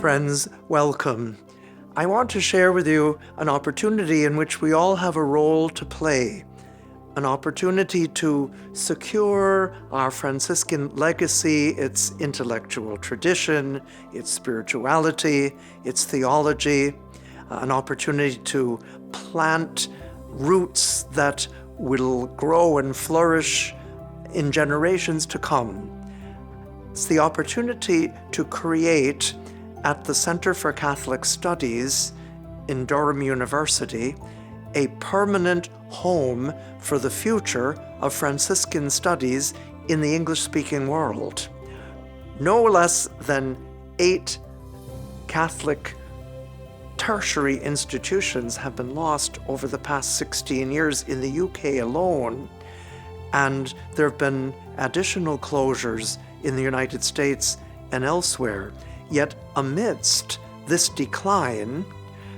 Friends, welcome. I want to share with you an opportunity in which we all have a role to play, an opportunity to secure our Franciscan legacy, its intellectual tradition, its spirituality, its theology, an opportunity to plant roots that will grow and flourish in generations to come. It's the opportunity to create at the Center for Catholic Studies in Durham University a permanent home for the future of Franciscan studies in the English-speaking world. No less than 8 Catholic tertiary institutions have been lost over the past 16 years in the UK alone, and there have been additional closures in the United States and elsewhere. Yet amidst this decline,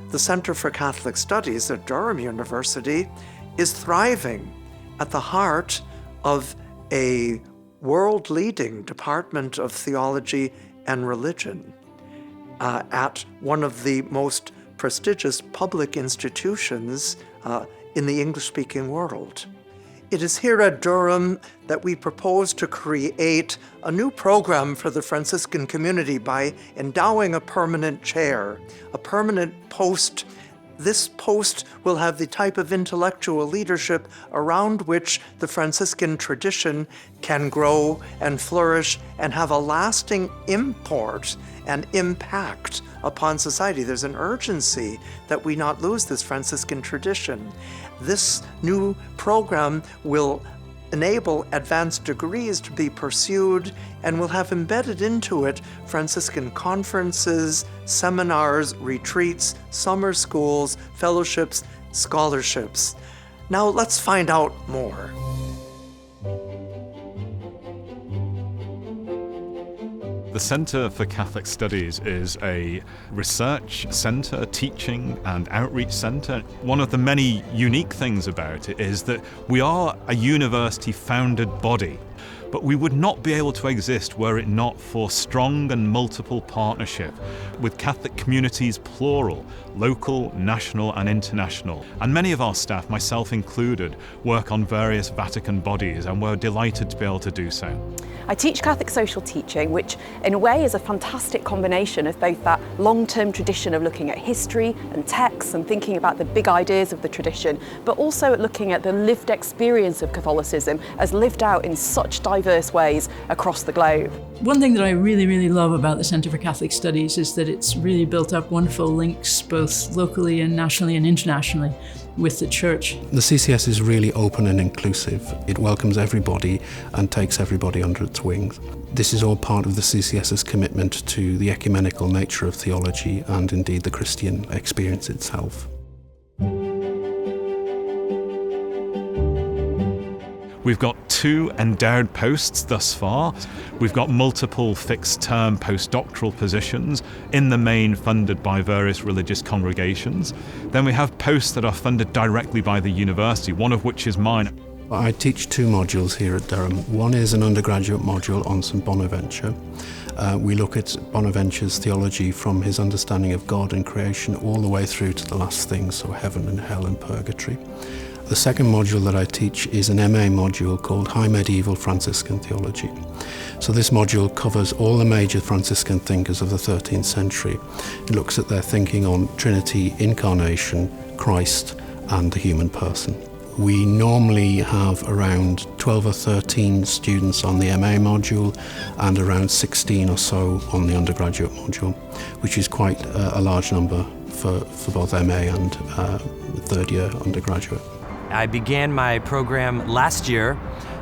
the Center for Catholic Studies at Durham University is thriving at the heart of a world-leading Department of Theology and Religion, at one of the most prestigious public institutions in the English-speaking world. It is here at Durham that we propose to create a new program for the Franciscan community by endowing a permanent chair, a permanent post. This post will have the type of intellectual leadership around which the Franciscan tradition can grow and flourish and have a lasting import and impact upon society. There's an urgency that we not lose this Franciscan tradition. This new program will enable advanced degrees to be pursued and will have embedded into it Franciscan conferences, seminars, retreats, summer schools, fellowships, scholarships. Now let's find out more. The Center for Catholic Studies is a research center, teaching and outreach center. One of the many unique things about it is that we are a university-founded body, but we would not be able to exist were it not for strong and multiple partnership with Catholic communities plural, local, national and international. And many of our staff, myself included, work on various Vatican bodies, and we're delighted to be able to do so. I teach Catholic social teaching, which in a way is a fantastic combination of both that long-term tradition of looking at history and texts and thinking about the big ideas of the tradition, but also at looking at the lived experience of Catholicism as lived out in such diverse ways across the globe. One thing that I really love about the Center for Catholic Studies is that it's really built up wonderful links both locally and nationally and internationally with the church. The CCS is really open and inclusive. It welcomes everybody and takes everybody under its wings. This is all part of the CCS's commitment to the ecumenical nature of theology and indeed the Christian experience itself. We've got 2 endowed posts thus far. We've got multiple fixed-term postdoctoral positions, in the main funded by various religious congregations. Then we have posts that are funded directly by the university, one of which is mine. I teach 2 modules here at Durham. One is an undergraduate module on St. Bonaventure. We look at Bonaventure's theology from his understanding of God and creation all the way through to the last things, so heaven and hell and purgatory. The second module that I teach is an MA module called High Medieval Franciscan Theology. So this module covers all the major Franciscan thinkers of the 13th century. It looks at their thinking on Trinity, Incarnation, Christ, and the human person. We normally have around 12 or 13 students on the MA module and around 16 or so on the undergraduate module, which is quite a large number for both MA and third year undergraduate. I began my program last year,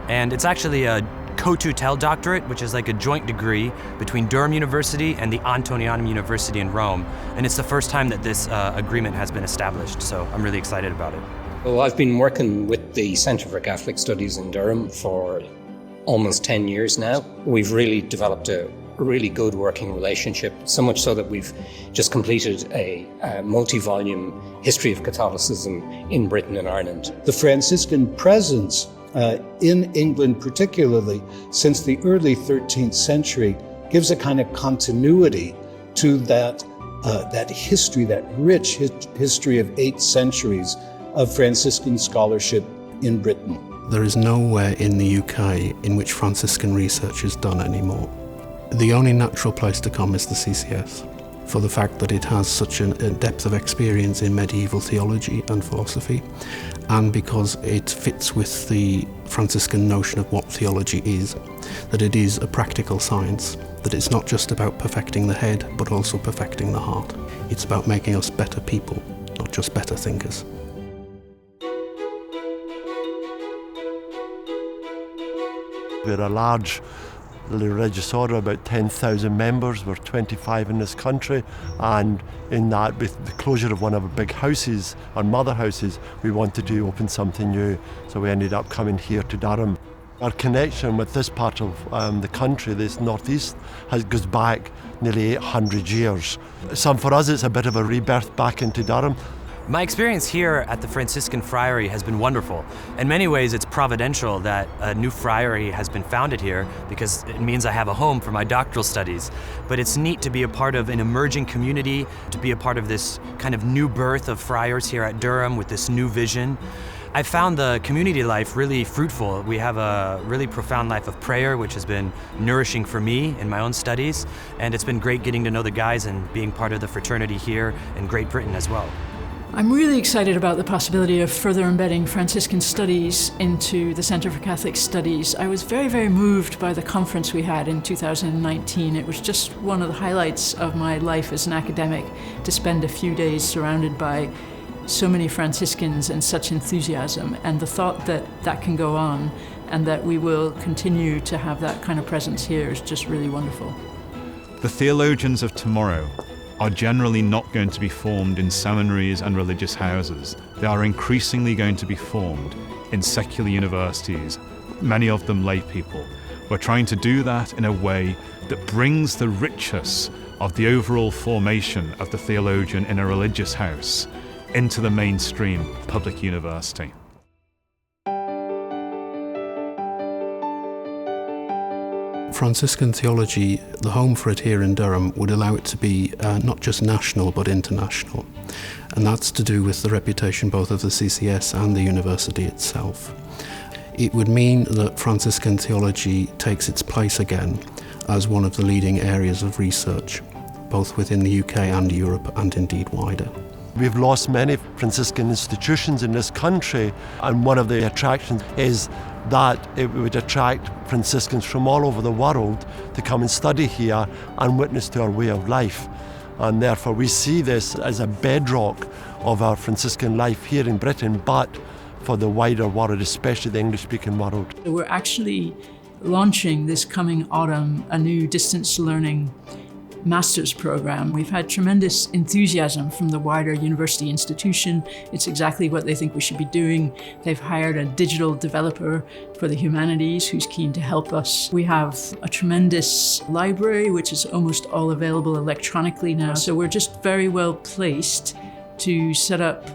and it's actually a co-tutelle doctorate, which is like a joint degree between Durham University and the Antonianum University in Rome. And it's the first time that this agreement has been established, so I'm really excited about it. Well, I've been working with the Center for Catholic Studies in Durham for almost 10 years now. We've really developed a really good working relationship, so much so that we've just completed a multi-volume history of Catholicism in Britain and Ireland. The Franciscan presence in England, particularly since the early 13th century, gives a kind of continuity to that history, that rich history of 8 centuries of Franciscan scholarship in Britain. There is nowhere in the UK in which Franciscan research is done anymore. The only natural place to come is the CCS, for the fact that it has such a depth of experience in medieval theology and philosophy, and because it fits with the Franciscan notion of what theology is, that it is a practical science, that it's not just about perfecting the head, but also perfecting the heart. It's about making us better people, not just better thinkers. We're a large religious order, about 10,000 members. We're 25 in this country, and in that, with the closure of one of our big houses, our mother houses, we wanted to open something new, so we ended up coming here to Durham. Our connection with this part of the country, this northeast, goes back nearly 800 years. So for us, it's a bit of a rebirth back into Durham. My experience here at the Franciscan Friary has been wonderful. In many ways, it's providential that a new friary has been founded here because it means I have a home for my doctoral studies. But it's neat to be a part of an emerging community, to be a part of this kind of new birth of friars here at Durham with this new vision. I found the community life really fruitful. We have a really profound life of prayer, which has been nourishing for me in my own studies. And it's been great getting to know the guys and being part of the fraternity here in Great Britain as well. I'm really excited about the possibility of further embedding Franciscan Studies into the Center for Catholic Studies. I was very, very moved by the conference we had in 2019. It was just one of the highlights of my life as an academic to spend a few days surrounded by so many Franciscans and such enthusiasm, and the thought that that can go on and that we will continue to have that kind of presence here is just really wonderful. The theologians of tomorrow are generally not going to be formed in seminaries and religious houses. They are increasingly going to be formed in secular universities, many of them lay people. We're trying to do that in a way that brings the richness of the overall formation of the theologian in a religious house into the mainstream public university. Franciscan theology, the home for it here in Durham, would allow it to be not just national but international. And that's to do with the reputation both of the CCS and the university itself. It would mean that Franciscan theology takes its place again as one of the leading areas of research, both within the UK and Europe and indeed wider. We've lost many Franciscan institutions in this country, and one of the attractions is that it would attract Franciscans from all over the world to come and study here and witness to our way of life. And therefore we see this as a bedrock of our Franciscan life here in Britain, but for the wider world, especially the English-speaking world. We're actually launching this coming autumn a new distance learning master's program. We've had tremendous enthusiasm from the wider university institution. It's exactly what they think we should be doing. They've hired a digital developer for the humanities who's keen to help us. We have a tremendous library, which is almost all available electronically now. So we're just very well placed to set up,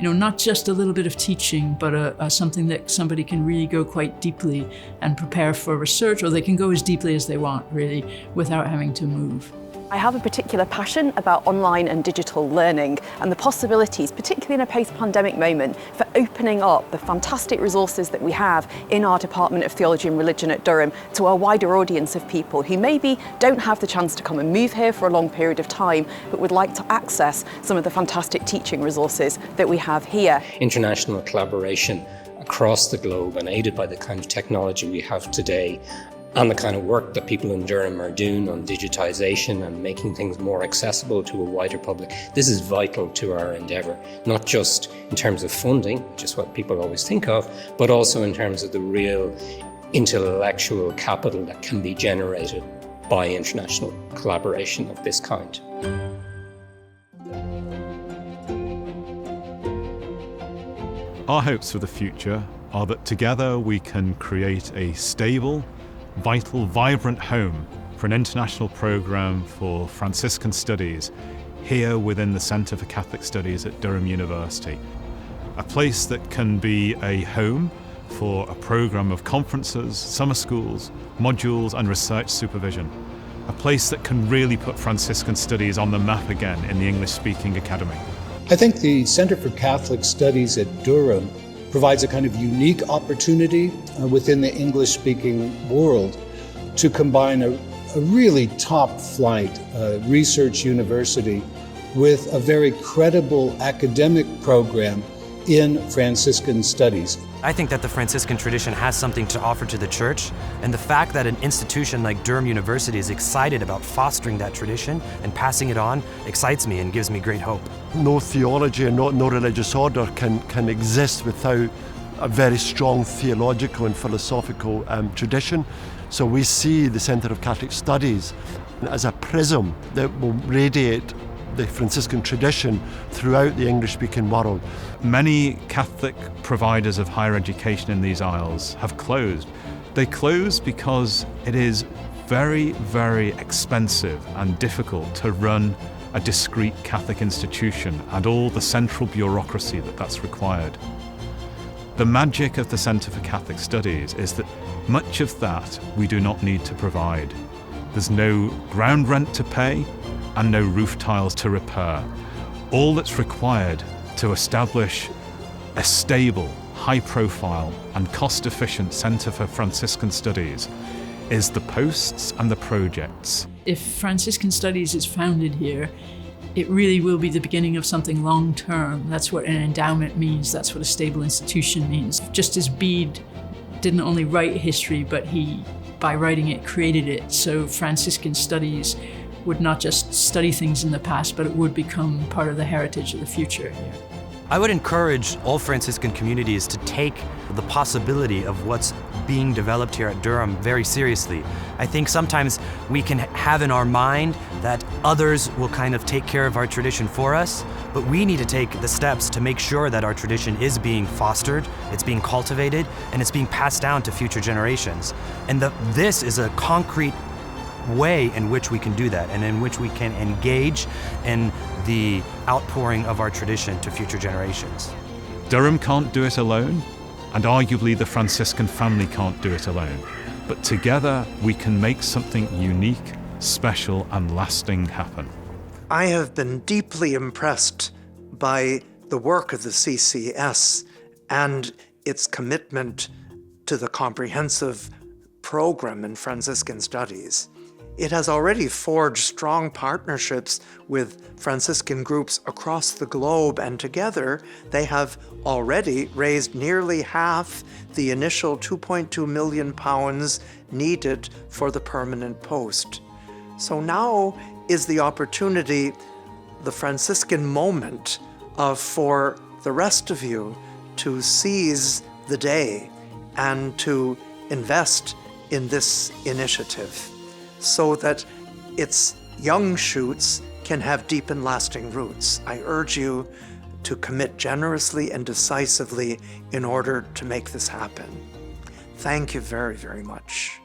not just a little bit of teaching, but something that somebody can really go quite deeply and prepare for research, or they can go as deeply as they want, really, without having to move. I have a particular passion about online and digital learning and the possibilities, particularly in a post-pandemic moment, for opening up the fantastic resources that we have in our Department of Theology and Religion at Durham to a wider audience of people who maybe don't have the chance to come and move here for a long period of time, but would like to access some of the fantastic teaching resources that we have here. International collaboration across the globe, and aided by the kind of technology we have today, and the kind of work that people in Durham are doing on digitization and making things more accessible to a wider public. This is vital to our endeavour, not just in terms of funding, which is what people always think of, but also in terms of the real intellectual capital that can be generated by international collaboration of this kind. Our hopes for the future are that together we can create a stable, vital, vibrant home for an international program for Franciscan Studies here within the Centre for Catholic Studies at Durham University. A place that can be a home for a program of conferences, summer schools, modules and research supervision. a place that can really put Franciscan Studies on the map again in the English-speaking academy? I think the Center for Catholic Studies at Durham provides a kind of unique opportunity within the English-speaking world to combine a really top-flight research university with a very credible academic program in Franciscan Studies. I think that the Franciscan tradition has something to offer to the church, and the fact that an institution like Durham University is excited about fostering that tradition and passing it on excites me and gives me great hope. No theology and no religious order can exist without a very strong theological and philosophical tradition. So we see the Centre of Catholic Studies as a prism that will radiate the Franciscan tradition throughout the English-speaking world. Many Catholic providers of higher education in these isles have closed. They closed because it is very, very expensive and difficult to run a discrete Catholic institution and all the central bureaucracy that's required. The magic of the Centre for Catholic Studies is that much of that we do not need to provide. There's no ground rent to pay and no roof tiles to repair. All that's required to establish a stable, high-profile and cost-efficient Centre for Franciscan Studies is the posts and the projects. If Franciscan Studies is founded here, it really will be the beginning of something long-term. That's what an endowment means. That's what a stable institution means. Just as Bede didn't only write history, but he, by writing it, created it. So Franciscan Studies would not just study things in the past, but it would become part of the heritage of the future here. I would encourage all Franciscan communities to take the possibility of what's being developed here at Durham very seriously. I think sometimes we can have in our mind that others will kind of take care of our tradition for us, but we need to take the steps to make sure that our tradition is being fostered, it's being cultivated, and it's being passed down to future generations. And this is a concrete way in which we can do that and in which we can engage in the outpouring of our tradition to future generations. Durham can't do it alone, and arguably the Franciscan family can't do it alone. But together we can make something unique, special, and lasting happen. I have been deeply impressed by the work of the CCS and its commitment to the comprehensive program in Franciscan Studies. It has already forged strong partnerships with Franciscan groups across the globe, and together they have already raised nearly half the initial £2.2 million needed for the permanent post. So now is the opportunity, the Franciscan moment, for the rest of you to seize the day and to invest in this initiative, so that its young shoots can have deep and lasting roots. I urge you to commit generously and decisively in order to make this happen. Thank you very, very much.